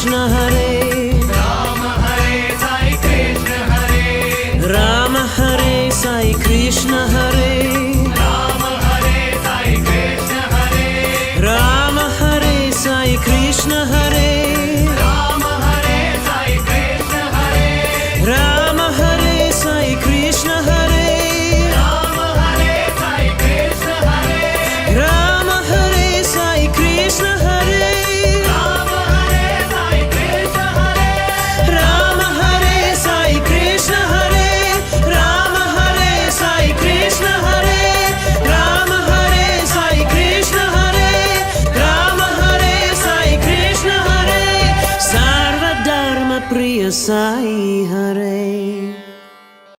Krishna Hare Rama Hare Sai Krishna Hare Rama Hare Sai Krishna Hare Rama Hare Sai Krishna Hare Rama Hare Sai Krishna Hare Rama Hare Sai Krishna Hare Rama Hare Sai Krishna Hare Rama Hare Sai Krishna Hare Rama Hare Sai Krishna Hare Rama Hare Sai Krishna Hare Rama Hare Sai Krishna Hare Rama Hare Sai Krishna Hare Rama Hare Sai Krishna Hare Rama Hare Sai Krishna Hare Sarva Dharma Priya Sai Hare